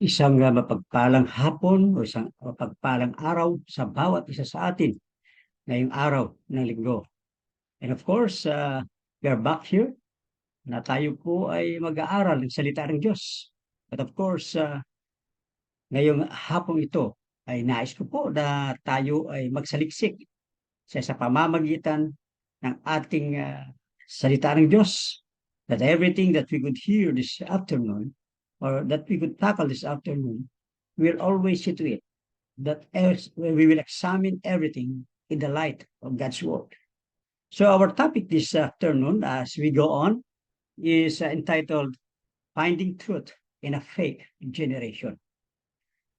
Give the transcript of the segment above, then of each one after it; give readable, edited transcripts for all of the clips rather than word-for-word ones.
Isang mapagpalang hapon o isang mapagpalang araw sa bawat isa sa atin ngayong araw ng linggo. And of course, we are back here na tayo po ay mag-aaral ng salita ng Diyos. But of course, ngayong hapong ito ay nais ko po na tayo ay magsaliksik sa pamamagitan ng ating salita ng Diyos, that everything that we could hear this afternoon or that we could tackle this afternoon, we'll always see to it that we will examine everything in the light of God's word. So our topic this afternoon, as we go on, is entitled "Finding Truth in a Fake Generation."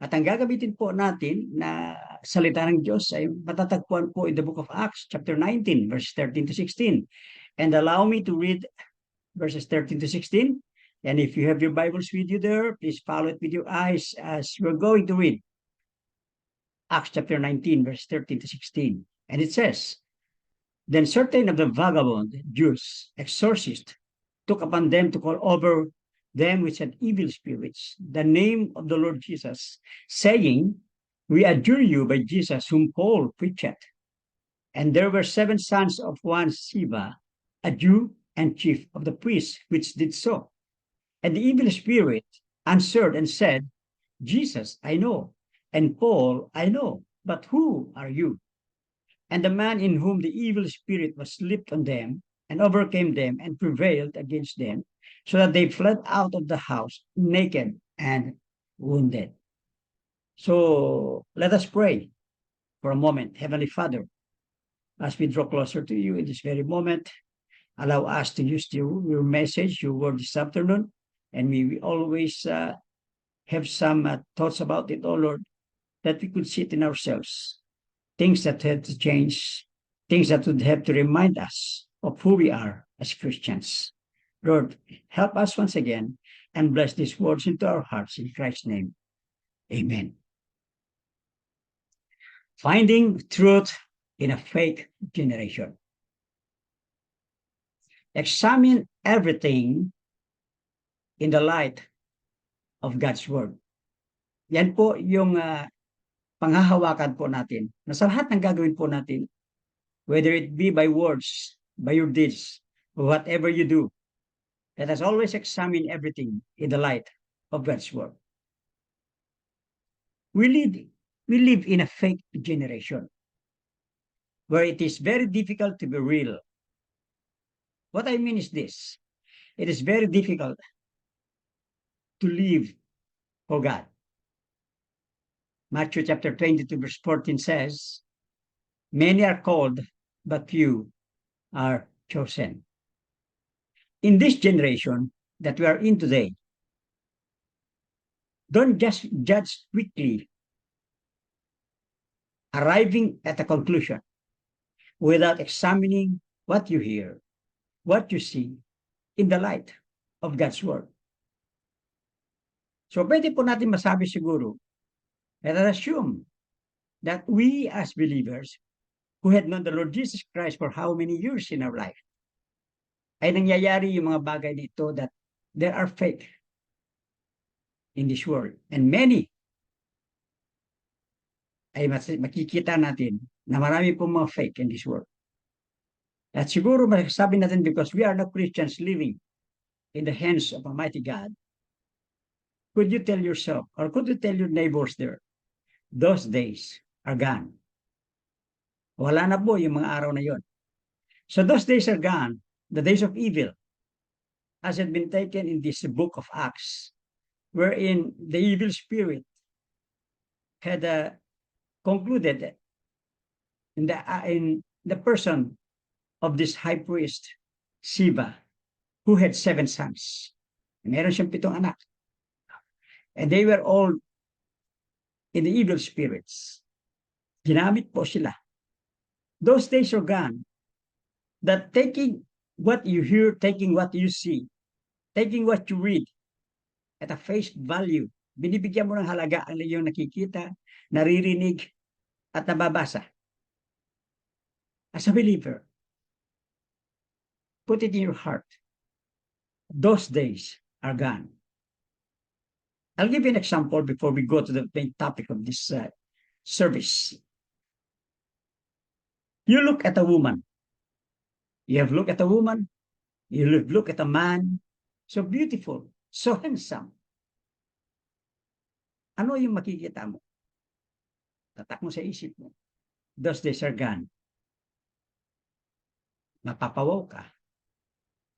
At ang gagamitin po natin na salita ng Diyos ay matatagpuan po in the book of Acts, chapter 19, verse 13 to 16. And allow me to read verses 13 to 16. And if you have your Bibles with you there, please follow it with your eyes as we're going to read Acts chapter 19, verse 13 to 16. And it says, "Then certain of the vagabond Jews, exorcists, took upon them to call over them which had evil spirits the name of the Lord Jesus, saying, We adjure you by Jesus whom Paul preached. And there were 7 sons of one Sceva, a Jew and chief of the priests, which did so. And the evil spirit answered and said, Jesus I know, and Paul I know, but who are you? And the man in whom the evil spirit was leaped on them and overcame them and prevailed against them, so that they fled out of the house naked and wounded." So let us pray for a moment. Heavenly Father, as we draw closer to you in this very moment, allow us to use your message, your word this afternoon, and may we always have some thoughts about it, oh Lord, that we could see it in ourselves. Things that have to change, things that would have to remind us of who we are as Christians. Lord, help us once again and bless these words into our hearts in Christ's name. Amen. Finding truth in a fake generation. Examine everything in the light of God's word. Yan po yung panghahawakan po natin na sa lahat ng gagawin po natin, whether it be by words, by your deeds, or whatever you do, let us always examine everything in the light of God's word. We live in a fake generation where it is very difficult to be real. What I mean is this: it is very difficult to live for God. Matthew chapter 22, verse 14 says, "Many are called, but few are chosen." In this generation that we are in today, don't just judge quickly, arriving at a conclusion without examining what you hear, what you see in the light of God's word. So pwede po natin masabi siguro, let us assume that we as believers who had known the Lord Jesus Christ for how many years in our life, ay nangyayari yung mga bagay dito that there are fake in this world. And many ay makikita natin na marami pong mga fake in this world. At siguro masasabi natin because we are not Christians living in the hands of Almighty God, could you tell yourself or could you tell your neighbors there, those days are gone. Wala na po yung mga araw na yon. So those days are gone, the days of evil, as had been taken in this book of Acts, wherein the evil spirit had concluded in the person of this high priest, Siva, who had 7 sons. Meron siyang 7 anak. And they were all in the evil spirits. Ginamit po sila. Those days are gone. That taking what you hear, taking what you see, taking what you read at a face value, binibigyan mo ng halaga ang iyong nakikita, naririnig, at nababasa. As a believer, put it in your heart. Those days are gone. I'll give you an example before we go to the main topic of this service. You look at a woman. You have looked at a woman. You look at a man. So beautiful. So handsome. Ano yung makikita mo? Tatak mo sa isip mo. Those days are gone. Mapapawaw ka.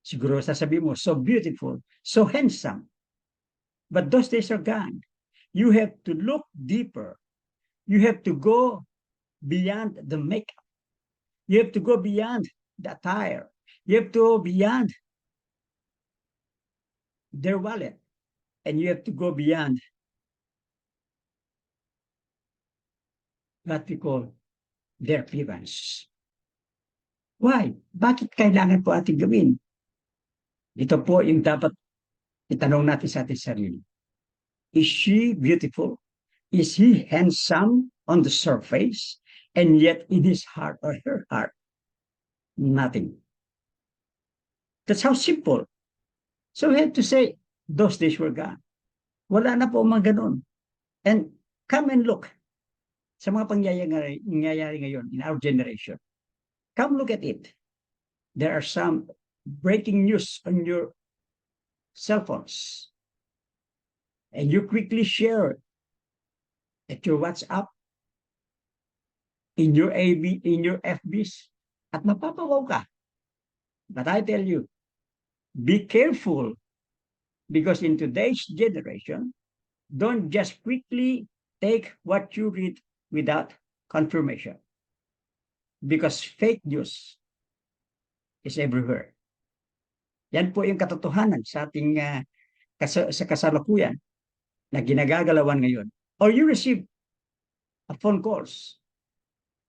Siguro sasabihin mo, so beautiful, so handsome. But those days are gone. You have to look deeper. You have to go beyond the makeup. You have to go beyond the attire. You have to go beyond their wallet. And you have to go beyond what we call their appearance. Why? Bakit kailangan po ating gawin? Ito po yung dapat itanong natin sa ating sarili. Is she beautiful? Is he handsome on the surface? And yet in his heart or her heart, nothing. That's how simple. So we have to say, those days were gone. Wala na po mga ganun. And come and look sa mga pangyayari ngayon in our generation. Come look at it. There are some breaking news on your cell phones. And you quickly share at your WhatsApp, in your AB, in your FBs, at mapapawaw ka. But I tell you, be careful, because in today's generation, don't just quickly take what you read without confirmation. Because fake news is everywhere. Yan po yung katotohanan sa ating sa kasalukuyan na ginagagalawan ngayon. Or you receive a phone calls.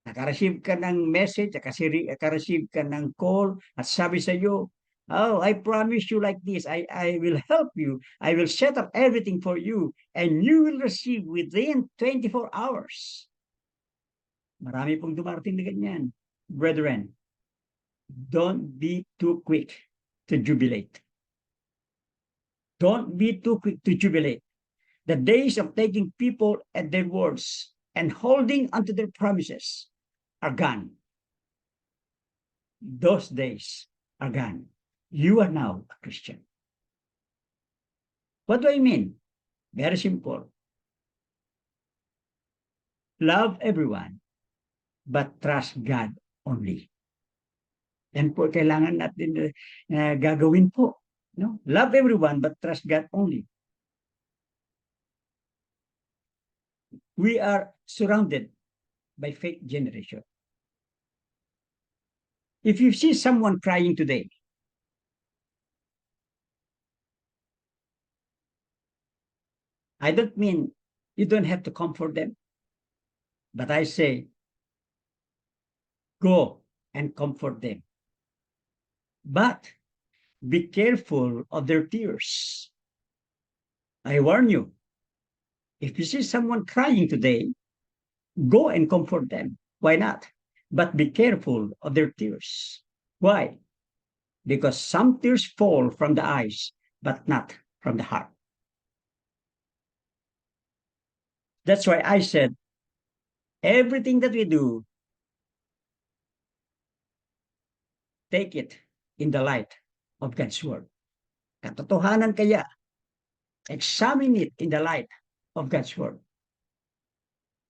Naka-receive ka ng message, naka-receive ka ng call, at sabi sa iyo, oh, I promise you like this, I will help you, I will set up everything for you, and you will receive within 24 hours. Marami pong dumarating na ganyan. Brethren, don't be too quick to jubilate. Don't be too quick to jubilate. The days of taking people at their words and holding onto their promises are gone. Those days are gone. You are now a Christian. What do I mean? Very simple. Love everyone, but trust God only. Yan po kailangan natin gagawin po. No? Love everyone, but trust God only. We are surrounded by fake generation. If you see someone crying today, I don't mean you don't have to comfort them, but I say, go and comfort them. But be careful of their tears. I warn you, if you see someone crying today, go and comfort them. Why not? But be careful of their tears. Why? Because some tears fall from the eyes, but not from the heart. That's why I said, everything that we do, take it in the light of God's word. Katotohanan kaya, examine it in the light of God's word.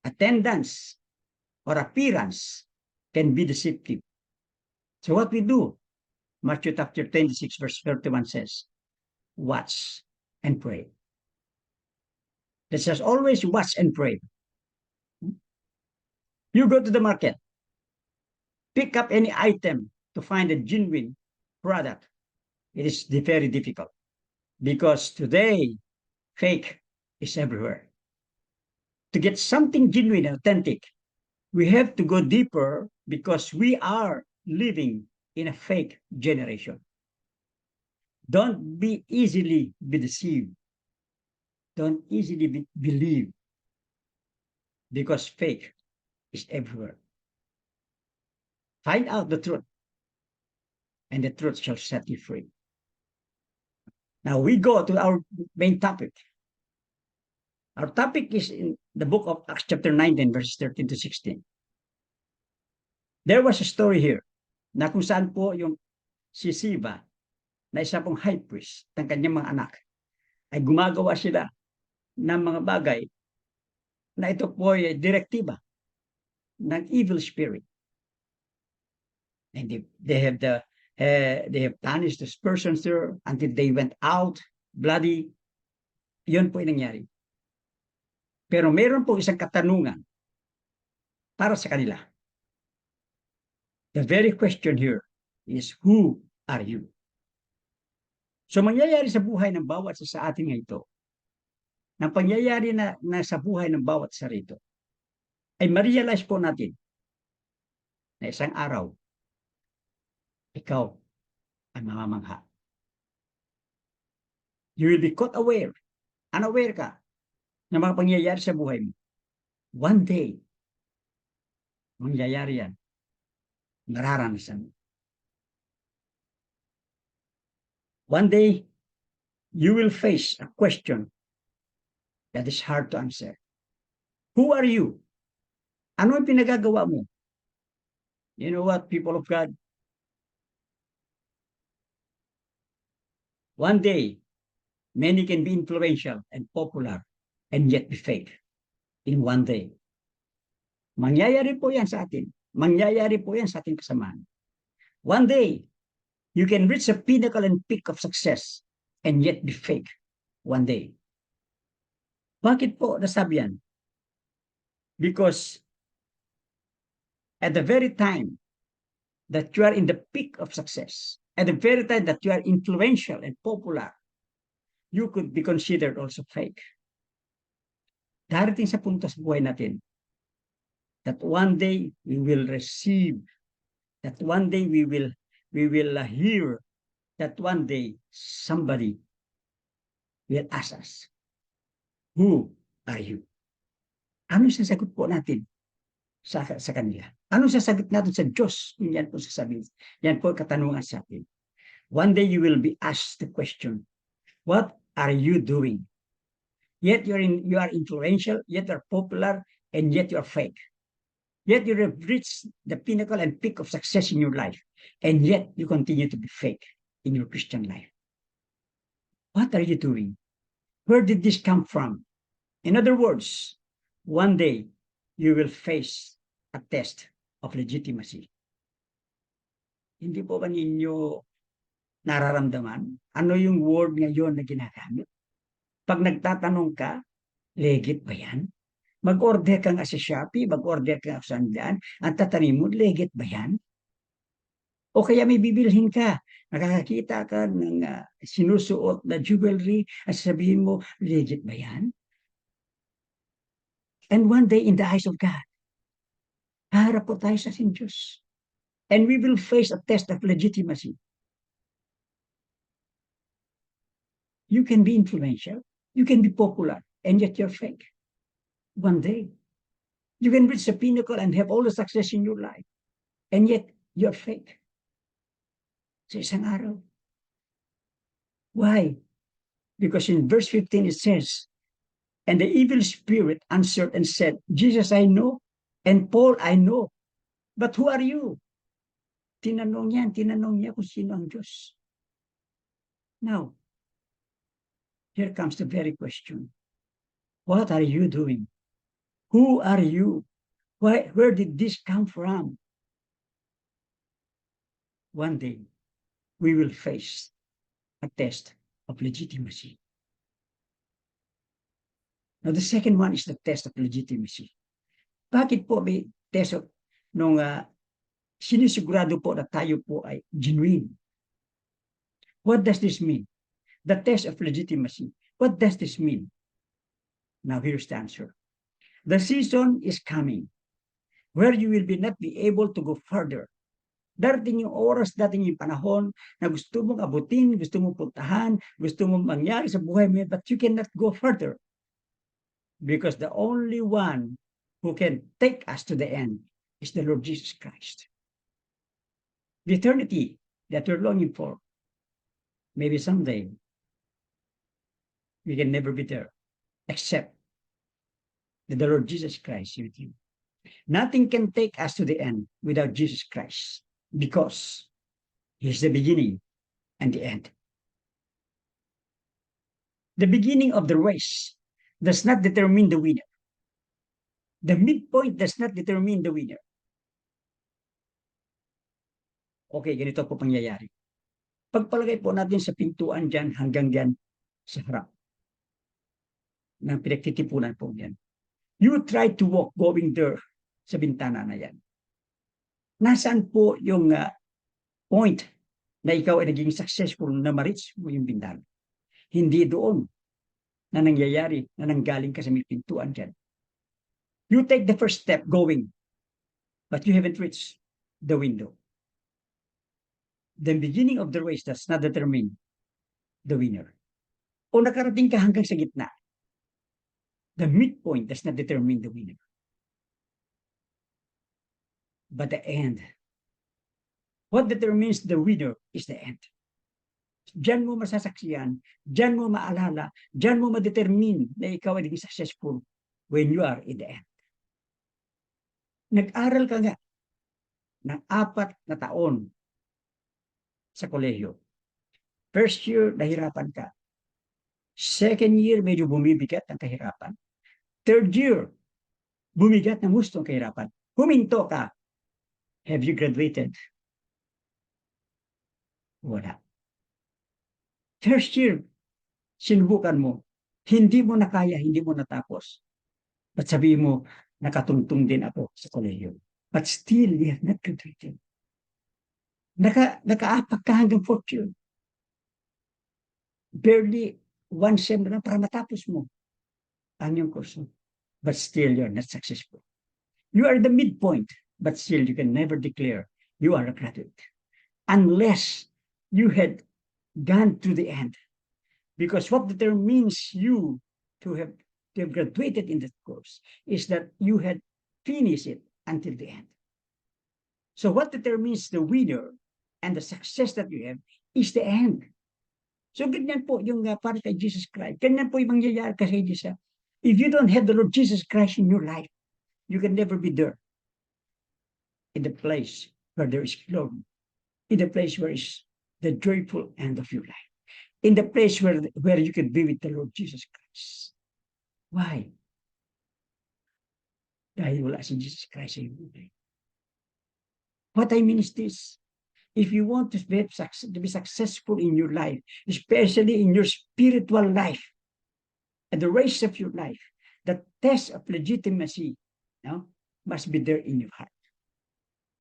Attendance or appearance can be deceptive. So what we do, Matthew chapter 26, verse 31 says, watch and pray. It says always watch and pray. You go to the market, pick up any item to find a genuine product. It is very difficult because today fake is everywhere. To get something genuine and authentic, we have to go deeper because we are living in a fake generation. Don't be easily be deceived. Don't easily believe because fake is everywhere. Find out the truth, and the truth shall set you free. Now we go to our main topic. Our topic is in the book of Acts chapter 19, verses 13 to 16. There was a story here na kung saan po yung si Siba na isa pong high priest ng kanyang mga anak ay gumagawa sila ng mga bagay na ito po ay direktiba ng evil spirit. And they have punished those persons there until they went out bloody. Yun po yung nangyari. Pero meron po isang katanungan para sa kanila. The very question here is, who are you? So mangyayari sa buhay ng bawat sa atin ngayon, ng pangyayari na sa buhay ng bawat isa rito, ay ma-realize po natin na isang araw, ikaw ay mamamangha. You will be caught unaware ka ng mga pangyayari sa buhay mo. One day, mangyayari yan. Nararanasan mo. One day, you will face a question that is hard to answer. Who are you? Ano ang pinagagawa mo? You know what, people of God? One day, many can be influential and popular and yet be fake in one day. Mangyayari po yan sa atin. Mangyayari po yan sa ating kasamaan. One day, you can reach the pinnacle and peak of success and yet be fake one day. Bakit po nasabi yan? Because at the very time that you are in the peak of success, at the very time that you are influential and popular, you could be considered also fake. Darating sa punto sa buhay natin that one day we will receive, that one day we will hear, that one day somebody will ask us, who are you? Ano sasagot po natin sa kanila? Ano sasagot natin sa Diyos? Yan po sasabihin. Yan po katanungan sa atin. One day you will be asked the question, what are you doing? Yet you are influential, yet you are popular, and yet you are fake. Yet you have reached the pinnacle and peak of success in your life, and yet you continue to be fake in your Christian life. What are you doing? Where did this come from? In other words, one day you will face a test of legitimacy. Hindi po ba ninyo nararamdaman? Ano yung word ngayon na ginagamit? Pag nagtatanong ka, legit ba yan? Mag-order ka nga sa Shopee, mag-order ka sa sandaan, ang tatanin mo, legit ba yan? O kaya may bibilhin ka, nakakakita ka ng sinusuot na jewelry, at sabihin mo, legit ba yan? And one day, in the eyes of God, harap po tayo sa ating Diyos. And we will face a test of legitimacy. You can be influential, you can be popular, and yet you're fake. One day, you can reach the pinnacle and have all the success in your life, and yet you're fake. Sa isang araw. Why? Because in verse 15 it says, and the evil spirit answered and said, Jesus I know, and Paul I know, but who are you? Tinanong niya kung sino ang Diyos. Now, here comes the very question. What are you doing? Who are you? Where did this come from? One day, we will face a test of legitimacy. Now, the second one is the test of legitimacy. Bakit po may test of nung sinisigurado po na tayo po ay genuine? What does this mean? The test of legitimacy. What does this mean? Now, here's the answer. The season is coming where you will not be able to go further. Darating yung oras, darating yung panahon na gusto mong abutin, gusto mong puntahan, gusto mong mangyari sa buhay mo, but you cannot go further. Because the only one who can take us to the end is the Lord Jesus Christ. The eternity that we're longing for, maybe someday, we can never be there, except The Lord Jesus Christ with you. Nothing can take us to the end without Jesus Christ because He's the beginning and the end. The beginning of the race does not determine the winner. The midpoint does not determine the winner. Okay, ganito po pangyayari. Pagpalagay po natin sa pintuan dyan hanggang dyan sa harap ng pinagtitipunan po yan. You try to walk going there sa bintana na yan. Nasaan po yung point na ikaw ay naging successful na ma-reach mo yung bintana? Hindi doon na nangyayari na nanggaling ka sa may pintuan dyan. You take the first step going, but you haven't reached the window. The beginning of the race does not determine the winner. O nakarating ka hanggang sa gitna, the midpoint does not determine the winner. But the end. What determines the winner is the end. Diyan mo masasaksiyan, diyan mo maalala, diyan mo ma-determine na ikaw ay naging successful when you are in the end. Nag-aral ka nga ng 4 na taon sa kolehiyo. First year, nahirapan ka. Second year, medyo bumibigat ang kahirapan. Third year, bumigat ng gusto ang kahirapan. Huminto ka. Have you graduated? Wala. First year, sinubukan mo. Hindi mo na kaya, hindi mo natapos. But sabihin mo, nakatungtong din ako sa kolehiyo. But still, you have not graduated. Nakaapak ka hanggang fourth year. Barely 1 sem na para matapos mo ang iyong kurso. But still, you're not successful. You are the midpoint, but still you can never declare you are a graduate. Unless you had gone to the end. Because what determines you to have graduated in that course is that you had finished it until the end. So what determines the winner and the success that you have is the end. So ganyan po yung para kay Jesus Christ. Ganyan po yung mangyayari kasi Jesus. If you don't have the Lord Jesus Christ in your life, you can never be there. In the place where there is glory. In the place where is the joyful end of your life. In the place where you can be with the Lord Jesus Christ. Why? Dahil wala si Jesus Christ sa iyong buhay. What I mean is this. If you want to be successful in your life, especially in your spiritual life, and the race of your life, the test of legitimacy must be there in your heart.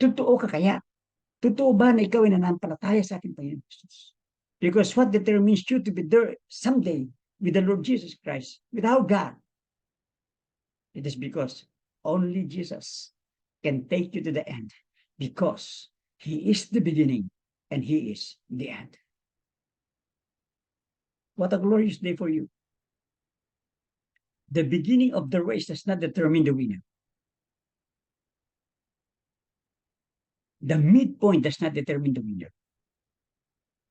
Totoo ka kaya? Totoo ba na ikaw ay nananampalataya sa ating Panginoon Jesus? Because what determines you to be there someday with the Lord Jesus Christ, without God, it is because only Jesus can take you to the end, because He is the beginning and He is the end. What a glorious day for you. The beginning of the race does not determine the winner. The midpoint does not determine the winner.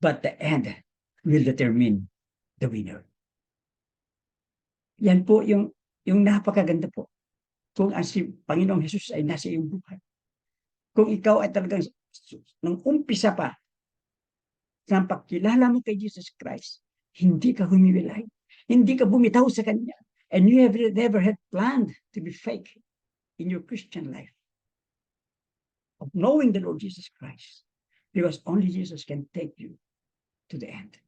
But the end will determine the winner. Yan po yung napakaganda po. Kung ang si Panginoong Jesus ay nasa iyong buhay. Kung ikaw ay talagang nung umpisa pa sa pagkilala mo kay Jesus Christ, hindi ka humiwalay, hindi ka bumitaw sa Kanya, and you have never had planned to be fake in your Christian life of knowing the Lord Jesus Christ, because only Jesus can take you to the end.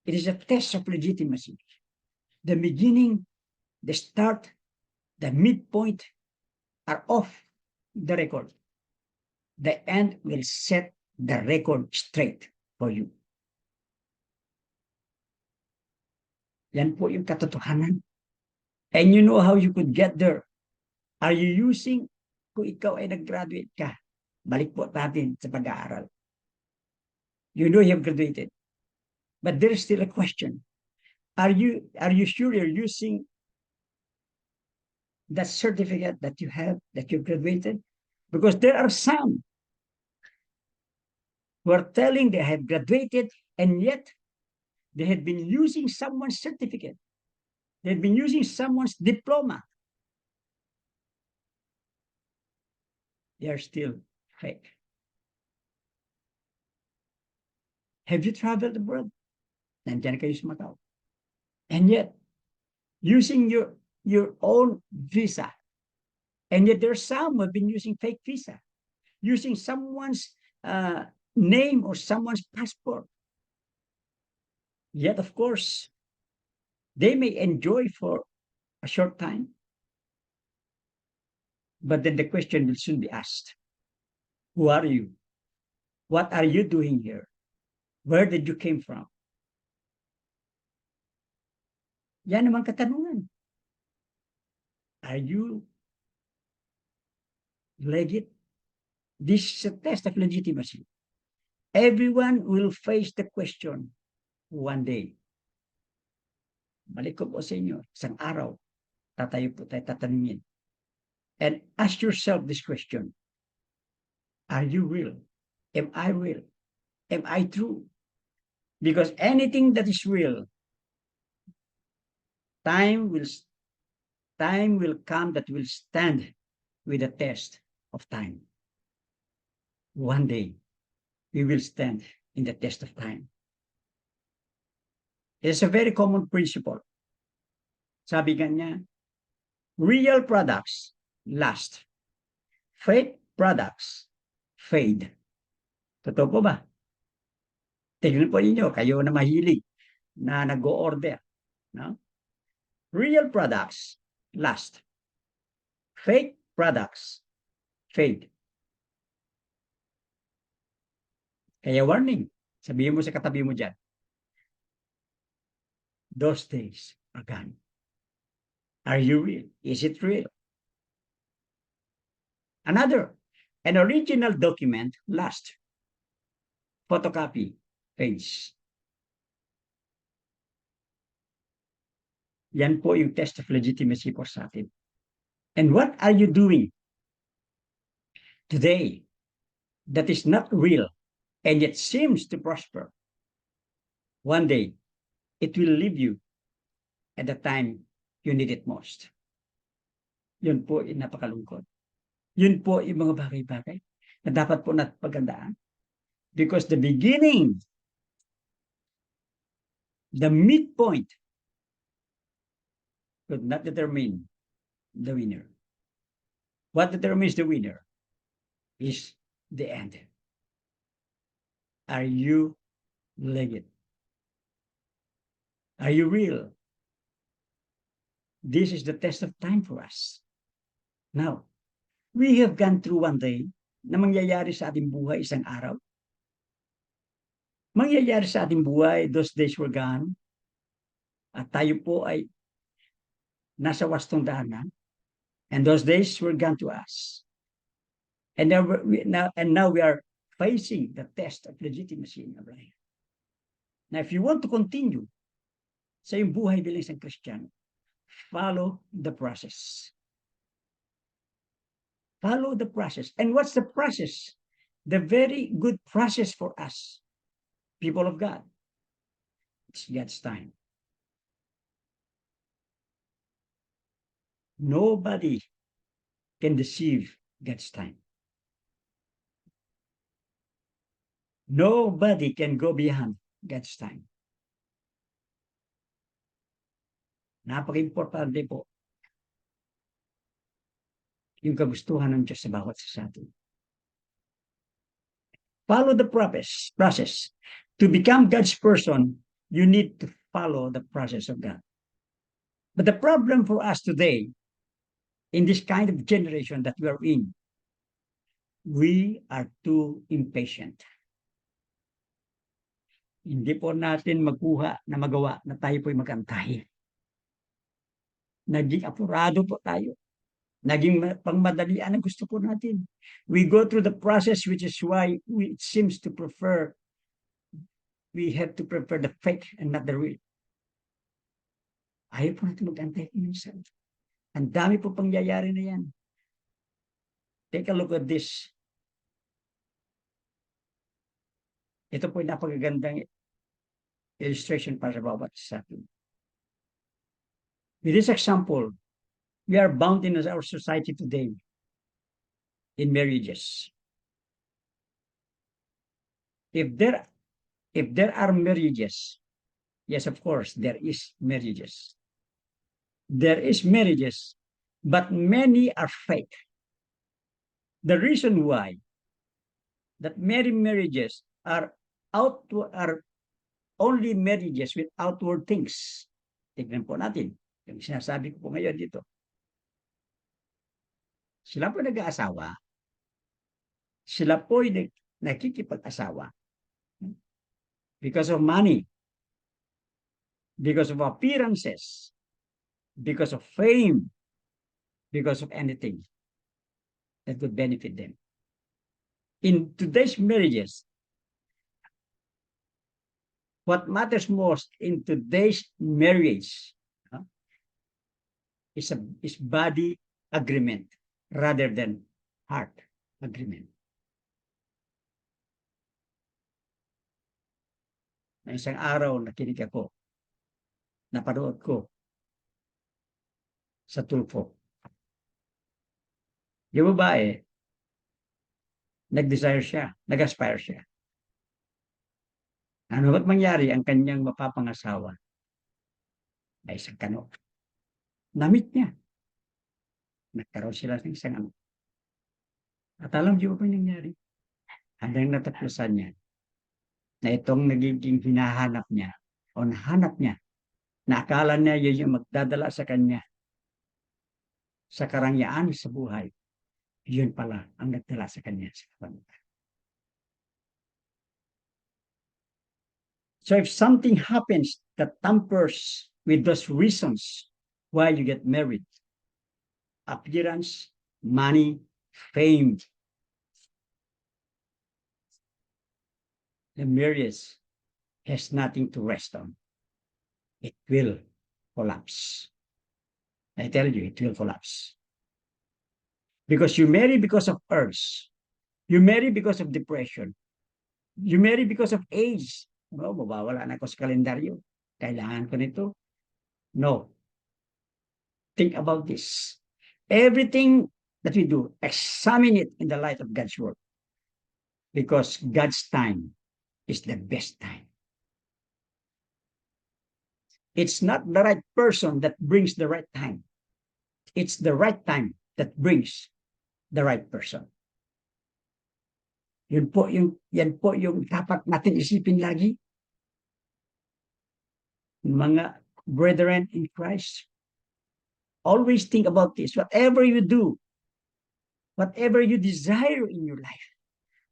It is a test of legitimacy. The beginning, the start, the midpoint are off the record. The end will set the record straight for you. Yan po yung katotohanan. And you know how you could get there. Are you using, kung ikaw ay nag-graduate ka, balik po natin sa pag-aaral. You know you have graduated. But there is still a question. Are you sure you're using that certificate that you have, that you graduated? Because there are some who are telling they have graduated and yet they had been using someone's certificate They've been using someone's diploma. They are still fake. Have you traveled abroad? Nandiyan kayo sa Macau. And yet, using your own visa, and yet there's some who have been using fake visa, using someone's name or someone's passport. Yet, of course, they may enjoy for a short time, but then the question will soon be asked, who are you? What are you doing here? Where did you came from? Yan naman katanungan. Are you legit? This is a test of legitimacy. Everyone will face the question one day. Balik ko po sa inyo, isang araw, tatayo po tayo tatanungin. And ask yourself this question. Are you real? Am I real? Am I true? Because anything that is real, time will come that will stand with the test of time. One day, we will stand in the test of time. It's a very common principle. Sabi nga niya, real products last. Fake products fade. Totoo po ba? Tingnan po ninyo, kayo na mahilig na nag-o-order. No? Real products last. Fake products fade. Kaya warning, sabihin mo sa katabi mo dyan, those days are gone. Are you real? Is it real? Another, an original document last. Photocopy fades. Yan po yung test of legitimacy po sa atin. And what are you doing today that is not real and yet seems to prosper? One day, it will leave you at the time you need it most. Yun po yung napakalungkot. Yun po yung mga bagay-bagay na dapat po natin pagandaan. Because the beginning, the midpoint, could not determine the winner. What determines the winner is the end. Are you legit? Are you real? This is the test of time for us. Now, we have gone through one day na mangyayari sa ating buhay isang araw. Mangyayari sa ating buhay, those days were gone. At tayo po ay nasa wastong daanan. And those days were gone to us. And now we are facing the test of legitimacy in our life. Now, if you want to continue sa iyong buhay bilang isang Kristiyano, follow the process. Follow the process. And what's the process? The very good process for us, people of God. It's God's time. Nobody can deceive God's time. Nobody can go beyond God's time. Napaka-importante po yung kagustuhan ng Diyos sa bawat sa atin. Follow the process. To become God's person, you need to follow the process of God. But the problem for us today, in this kind of generation that we are in, we are too impatient. Hindi po natin magkuha na magawa na tayo po'y magantay. Naging apurado po tayo. Naging pangmadalian ang gusto po natin. We go through the process, which is why it seems to prefer, we have to prefer the fake and not the real. Ayaw po natin mag-antay minsan. Ang dami po pangyayari na yan. Take a look at this. Ito po yung napakagandang illustration para sa bawat sa atin. With this example, we are bound in our society today in marriages. If there if there are marriages, yes, of course, there is marriages. There is marriages, but many are fake. The reason why that many marriages are only marriages with outward things. Tignan po natin. Yung sinasabi ko po ngayon dito. Sila po nag-aasawa. Sila po nakikipag-asawa. Because of money. Because of appearances. Because of fame. Because of anything that would benefit them. In today's marriages, what matters most in today's marriage is body agreement rather than heart agreement. Na isang araw nakinig ako, napanood ko sa Tulfo. Yung babae, nag-desire siya, nag-aspire siya. Ano ba't mangyari ang kanyang mapapangasawa? Ay isang kano. Namit niya. Nagkaroon sila ng isang anak. At alam niyo ba nangyari? Hanggang natapusan niya na itong nagiging hinahanap niya o nahanap niya na akala niya yun yung magdadala sa kanya sa karangyaan sa buhay. Yun pala ang nagdala sa kanya sa kabanata. So if something happens that tampers with those reasons why you get married, appearance, money, fame, the marriage has nothing to rest on. It will collapse. I tell you, it will collapse. Because you marry because of urge. You marry because of depression. You marry because of age. Oh, mawawala na ako sa kalendaryo. Kailangan ko nito. No. Think about this. Everything that we do, examine it in the light of God's word. Because God's time is the best time. It's not the right person that brings the right time. It's the right time that brings the right person. Yan po yung dapat natin isipin lagi. Mga brethren in Christ, always think about this. Whatever you do, whatever you desire in your life,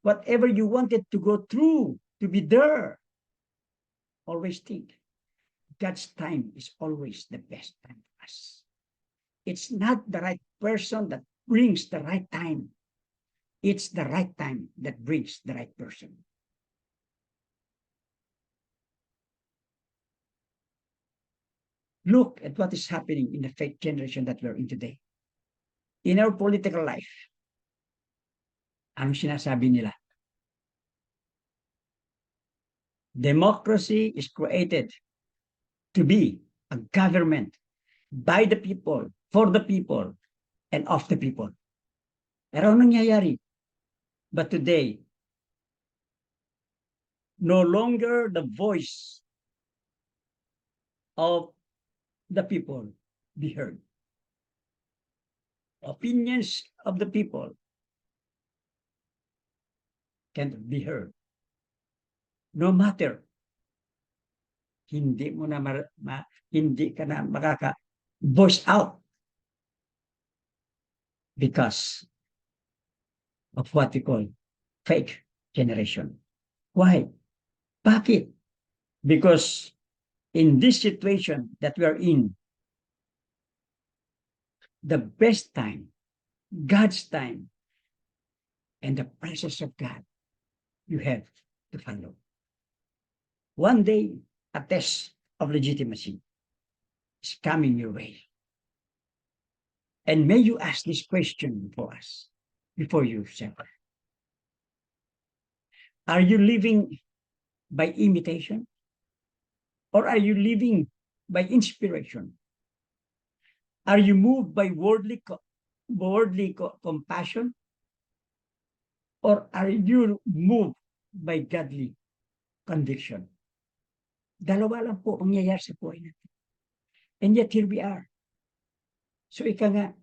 whatever you wanted to go through, to be there, always think God's time is always the best time for us. It's not the right person that brings the right time. It's the right time that brings the right person. Look at what is happening in the fake generation that we're in today. In our political life, anong sinasabi nila? Democracy is created to be a government by the people, for the people, and of the people. Pero anong nangyayari? But today, no longer the voice of the people be heard. Opinions of the people can't be heard. No matter, hindi ka na makaka-voice out because of what we call fake generation. Why? Bakit? Because in this situation that we are in, the best time, God's time, and the presence of God, you have to follow. One day, a test of legitimacy is coming your way. And may you ask this question before you suffer. Are you living by imitation? Or are you living by inspiration? Are you moved by worldly compassion? Or are you moved by godly conviction? Dalawa lang po ang nangyayari sa buhay natin. And yet here we are. So ika nga,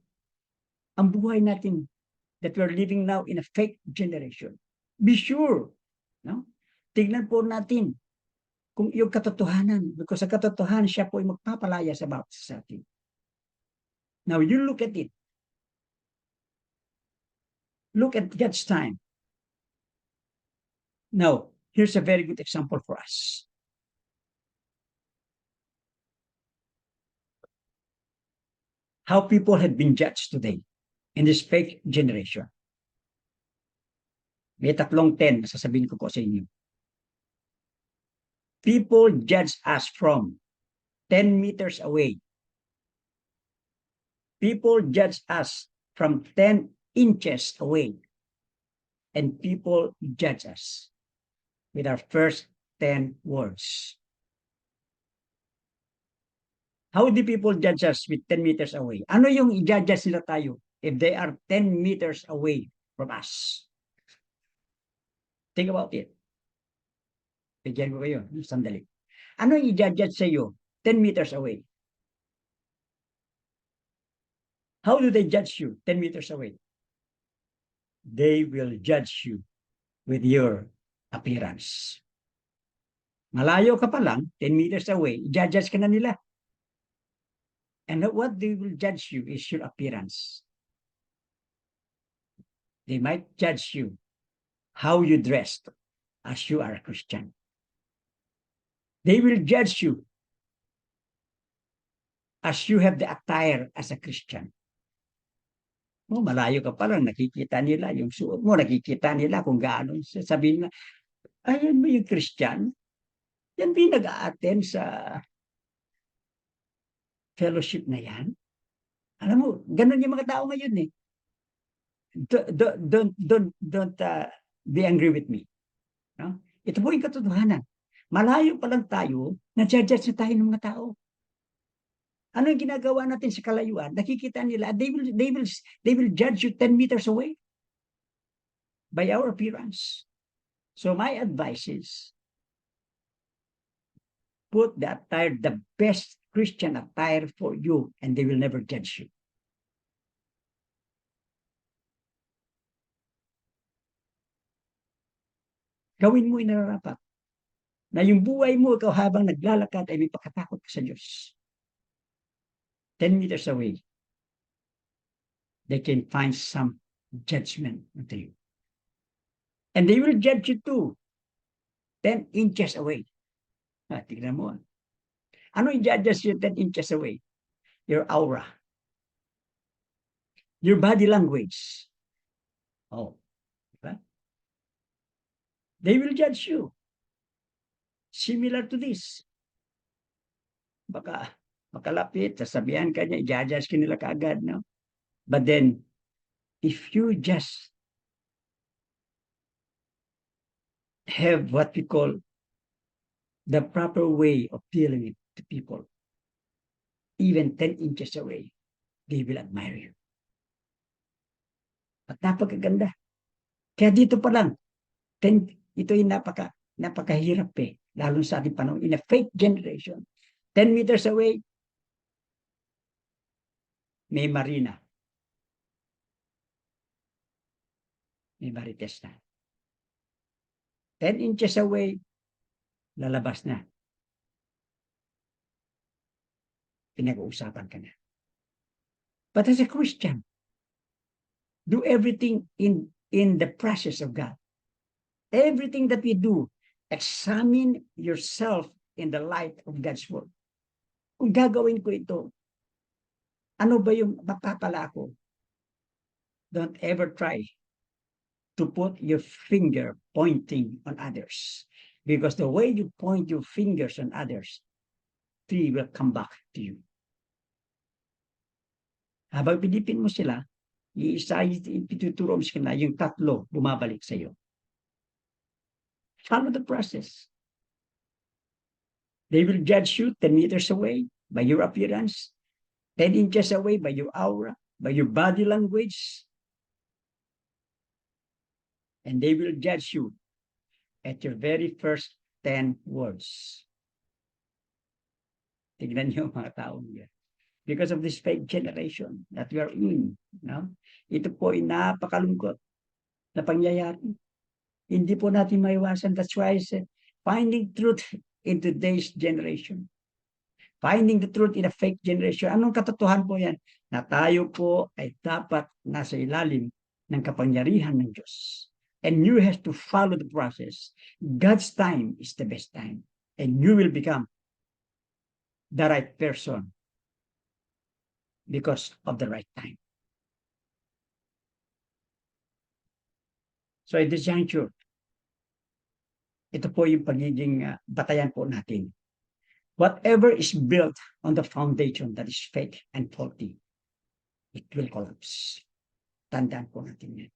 ang buhay natin that we're living now in a fake generation. Be sure, no? Tignan po natin kung yung katotohanan. Because sa katotohanan, siya po ay magpapalaya sa bawat sa atin. Now, you look at it. Look at God's time. Now, here's a very good example for us. How people have been judged today in this fake generation. May tatlong 10 na sasabihin ko po sa inyo. People judge us from 10 meters away. People judge us from 10 inches away. And people judge us with our first 10 words. How do people judge us with 10 meters away? Ano yung i-judge nila tayo if they are 10 meters away from us? Think about it. Bigyan ko kayo, sandali. Ano yung i-judge sa iyo 10 meters away? How do they judge you 10 meters away? They will judge you with your appearance. Malayo ka pa lang, 10 meters away, i-judge ka na nila. And what they will judge you is your appearance. They might judge you how you dressed as you are a Christian. They will judge you as you have the attire as a Christian. Oh, malayo ka pa lang, nakikita nila yung suot mo, nakikita nila kung gaano. Sabihin na, ayan mo yung Christian? Yan ba nag-a-attend sa fellowship na yan? Alam mo, ganun yung mga tao ngayon eh. Don't be angry with me. No? Ito po yung katotohanan. Malayo pa lang tayo, na-judge na tayo ng mga tao. Ano yung ginagawa natin sa kalayuan? Nakikita nila, they will judge you 10 meters away by our appearance. So my advice is, put the attire, the best Christian attire for you, and they will never judge you. Gawin mo yung nararapat. Na yung buhay mo, ikaw habang naglalakad ay may pagkatakot ka sa Diyos. 10 meters away, they can find some judgment unto you. And they will judge you too. 10 inches away. Tignan mo. Ano yung judges you 10 inches away? Your aura. Your body language. Oh. Diba? They will judge you. Similar to this. Baka makalapit, sasabihan ka niya, i-judge ka nila kaagad, no? But then, if you just have what we call the proper way of dealing with the people, even 10 inches away, they will admire you. At napakaganda. Kaya dito pa lang, ito yung napakahirap eh, lalo sa ating panahon, in a fake generation. 10 meters away, may marina. May marites na. 10 inches away, lalabas na. Pinag-uusapan ka na. But as a Christian, do everything in the process of God. Everything that we do, examine yourself in the light of God's word. Kung gagawin ko ito, ano ba yung mapapala ko? Don't ever try to put your finger pointing on others. Because the way you point your fingers on others, they will come back to you. Habang pinipin mo sila, ituturo mo sila, yung tatlo bumabalik sa iyo. Follow the process. They will judge you 10 meters away by your appearance. 10 inches away by your aura, by your body language, and they will judge you at your very first 10 words. Tignan niyo mga taong yan. Because of this fake generation that we are in. No? Ito po ay napakalungkot na pangyayari. Hindi po natin maiwasan. That's why I said, finding truth in today's generation. Finding the truth in a fake generation. Anong katotohanan po yan? Na tayo po ay dapat nasa ilalim ng kapangyarihan ng Diyos. And you have to follow the process. God's time is the best time. And you will become the right person because of the right time. So at this juncture, ito po yung pagiging batayan po natin. Whatever is built on the foundation that is fake and faulty, it will collapse. Tandaan po natin yan.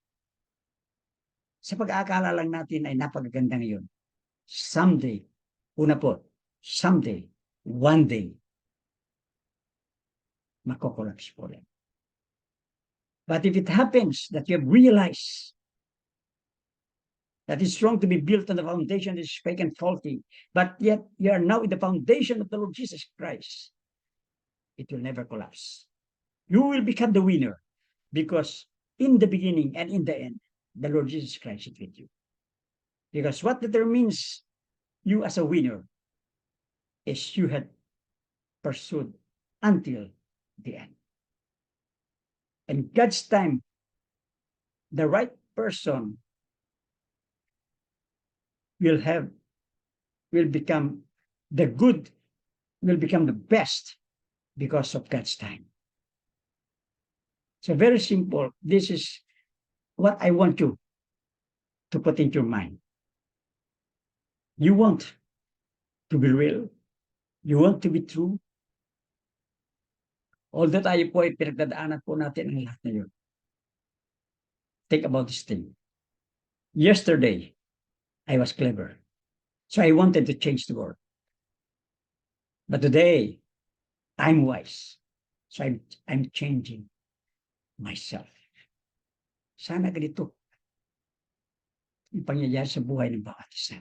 Sa pag-aakala lang natin ay napakaganda ngayon. Someday, una po, someday, one day, mako-collapse po yan. But if it happens that you have realized that it's wrong to be built on the foundation that is fake and faulty, but yet you are now in the foundation of the Lord Jesus Christ, it will never collapse. You will become the winner because in the beginning and in the end, the Lord Jesus Christ is with you. Because what determines you as a winner is you had pursued until the end. And God's time, the right person will become the good, will become the best because of God's time. So very simple. This is what I want you to put into your mind. You want to be real. You want to be true. Although tayo po ay pinagdadaanan po natin ang lahat na yun. Think about this thing. Yesterday, I was clever. So I wanted to change the world. But today, I'm wise. So I'm changing myself. Sana ganito yung pangyayari sa buhay ng bawat isa.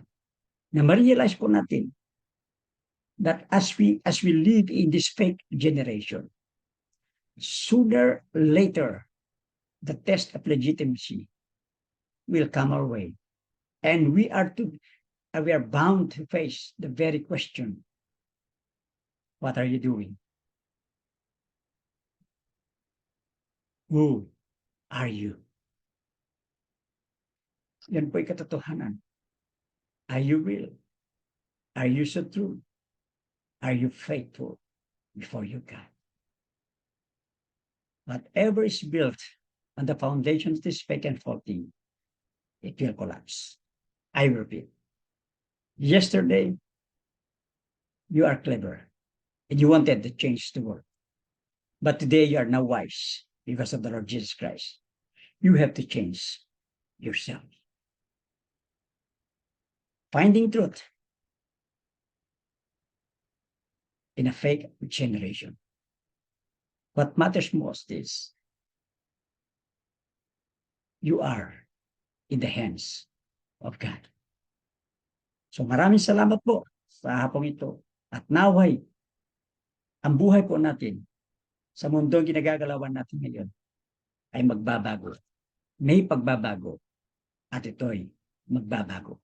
Na ma-realize po natin that as we live in this fake generation, sooner or later, the test of legitimacy will come our way. And we are bound to face the very question, what are you doing? Who are you? Yan po'y katotohanan. Are you real? Are you so true? Are you faithful before you God? Whatever is built on the foundation of this fake and faulty, it will collapse. I repeat. Yesterday, you are clever and you wanted to change the world. But today you are now wise because of the Lord Jesus Christ. You have to change yourself. Finding truth in a fake generation. What matters most is you are in the hands of God. So maraming salamat po sa hapong ito. At naway, ang buhay po natin sa mundong ginagagalawan natin ngayon ay magbabago. May pagbabago at ito'y magbabago.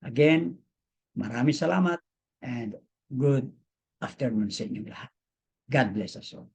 Again, maraming salamat and good afternoon sa inyong lahat. God bless us all.